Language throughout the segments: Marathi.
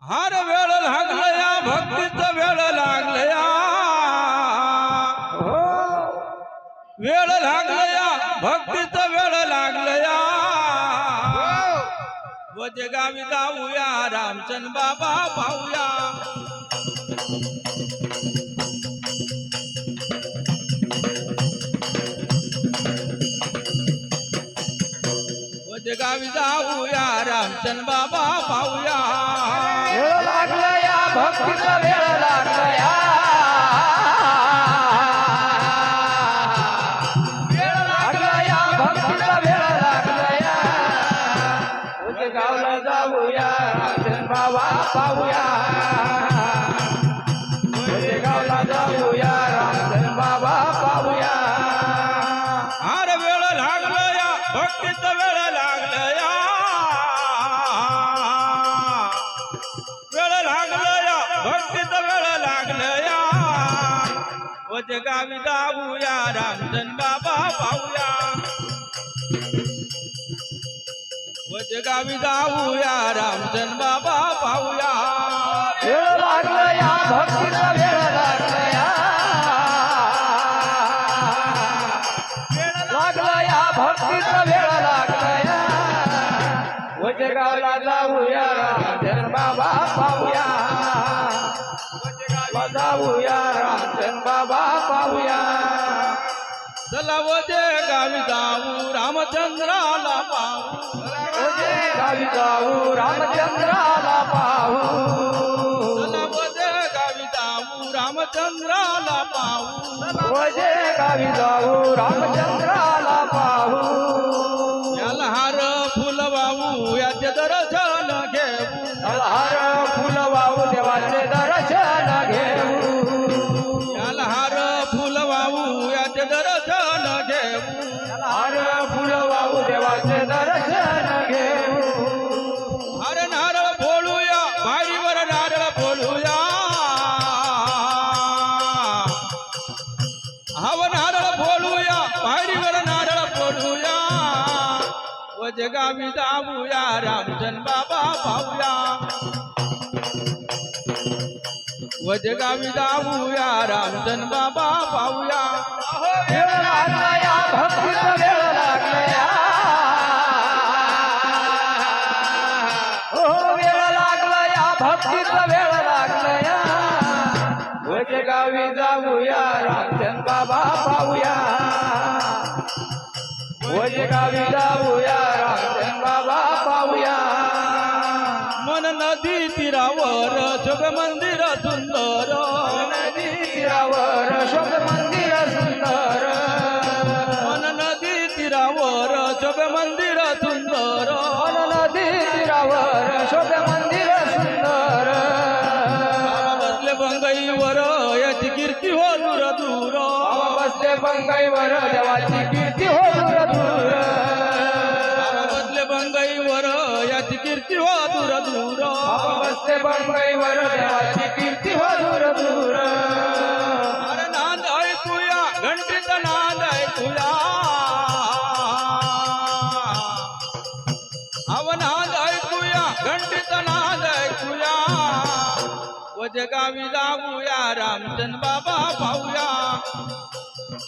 हार वेळ लागलया भक्तीचा वेळ लागलया वेळ लागलया भक्तीचा वेळ लागलया वजगावी जाऊया रामचंद्र बाबा पाहूया वजगावी जाऊया रामचंद्र बाबा पाहूया वेळ लागलया भक्तीचा वेळ लागलया वेळ लागलया भक्तीचा वेळ लागलया उजे गावला जाऊया रामचंद्र बाबा पाहूया उजे गावला जाऊया रामचंद्र बाबा पाहूया हार वेळ लागलया भक्तीचा वेळ लागलया वेळ लागलया भक्तीचा वेळ लागलया वजगावी जाऊया रामचंद्र बाबा पाहूया वजगावी जाऊया रामचंद्र बाबा पाहूया वेळ लागलया भक्तीचा वेळ लागलया लागलया भक्तीचा वेळ लागलया वजगावला जाऊया रामचंद्र बाबा पाहूया वजगावला जाऊया रामचंद्र बाबा पाहूया चला वजगावी जाऊ रामचंद्राला पाहू वजगावी जाऊ रामचंद्राला पाहू चला वजगावी जाऊ रामचंद्राला पाहू वजगावी जाऊ रामचंद्राला पाहू याला हार फुल वाहू याचे दर्शन घेऊ हार फुल वाहू देवाचे दर्शन घेऊ याला हार फुल वाहू याचे दर्शन घेऊ हार फुल वाहू देवाचे दर्शन घेऊ हर नारळ फोडूया बारीवर नारळ फोडूया हव नारळ फोडूया बारीवर नारळ फोडूया वजगावी जाऊया रामचंद्र बाबा पाहूया वजगावी जाऊया रामचंद्र बाबा पाहूया वेळ लागलया भक्तीचा वेळ लागलया हो वेळ लागलया भक्तीचा वेळ लागलया वजगावी जाऊया रामचंद्र बाबा पाहूया वजगावी जाऊया रामचंद्र बाबा पाहूया मन नदी तीरावर शुभ मंदिर सुंदर नदी तीरावर शुभ मंदिर सुंदर मन नदी तीरावर शुभ मंदिर सुंदर नदी तीरावर शुभ मंदिर सुंदर बाबा बसले बंगईवर याची कीर्ती हो दूर दूर बाबा बसले बंगाईवर देवाची कीर्ती हो दूर दूर बाबा बसले बंगईवर याची कीर्ती हो दूर दूर बाबा बसले बंगाईवर देवाची कीर्ती हो दूर दूर अरे नांद ऐकूया घंटीचा नाद ऐकूया अव नाद ऐकूया घंटीचा नाद ऐकूया वजगावी जाऊया रामचंद्र बाबा पाहूया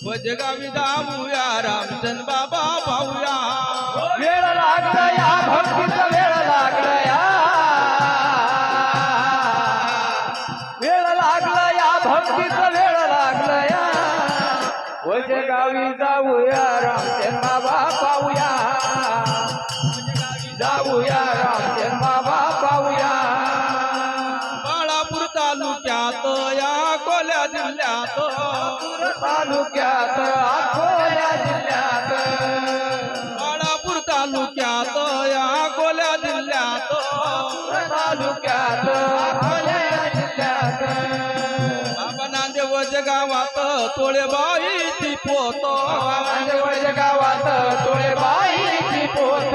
वजगावी जाऊया रामचंद्र बाबा पाहूया वेळ लागलया भक्तीचा वेळ लागलया वेळ लागलया भक्तीचा वेळ लागलया वजगावी जाऊया रामचंद्र बाबा पाहूया जाऊया रामचंद्र बाबा पाहूया बाळापूर तालुक्यात या कोल्या जिल्ह्यात तालुक्यात अकोला जिल्ह्यात बाळापूर तालुक्यात या कोल्या जिल्ह्यात तालुक्यात अकोला जिल्ह्यात बाबा नांदे वजगावात तोळेबाईची पोत नांदेड गावात तोळेबाईची पोत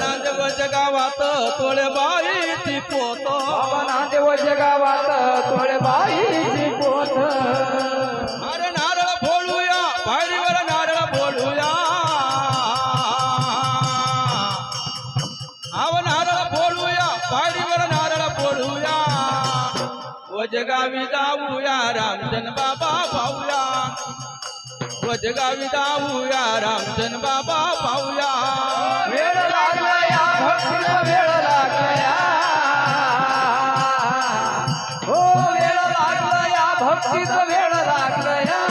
नांदे वजगावात तोळेबाईची पोत बाबा नांदेड गावात तोळेबाईची पोत अरे नारळ फोडूया पायरीवर नारळ फोडूया आव नारळ फोडूया पायरीवर नारळ वजगावी जाऊया रामचंद बाबा पाहूया वजगावी जाऊया रामचंद बाबा पाहूया वेळ लागला या भक्तीला वेळ लागला या हो वेळ लागला या भक्तीचा वेळ लागला या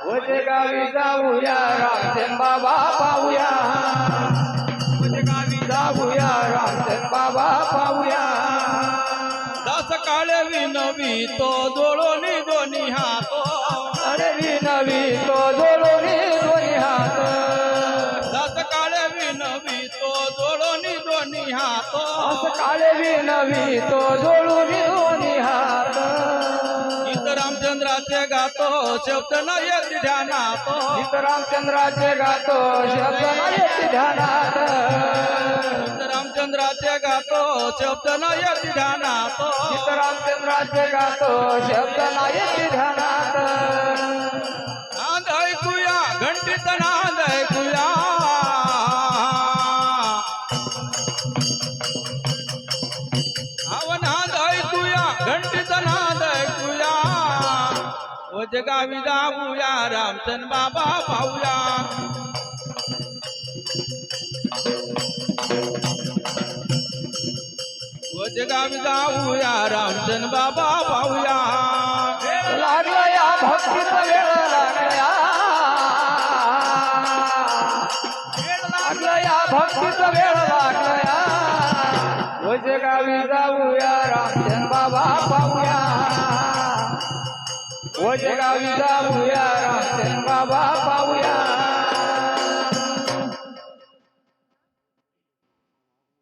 वजगावी जाऊया रामचंद बाबा पाहूया वजगावी जाऊया रामचंद बाबा पाहूया दास काळे विनवी तो जोडोनी दोन्ही हात अरे विनवी तो जोडोनी दोन्ही हात दास काळे विनवी तो जोडोनी दोन्ही हात असं काळे विनवी तो जोडोनी दोन्ही हात गीत रामचंद्राचे गातो शब्द न येत ध्यानात गीत रामचंद्राचे गातो शब्द नाही ध्यानात गीत रामचंद्राचे गातो शब्द न येत ध्यानात गीत रामचंद्राचे गातो शब्द नाही ध्यानात नांद ऐकूया घंटीत नांद ऐकूया नांद ऐकूया घंटीत नांद ऐकूया वजगावी जाऊया रामचंद बाबा पाहूया वजगावी जाऊया रामचंद बाबा पाहूया लागला या भक्तीचा वेळ लागला लागला या भक्तीचा वेळ लागला या वजगावी जाऊया रामचंद बाबा पाहूया वजगावी जाऊया रामचंद बाबा पाहूया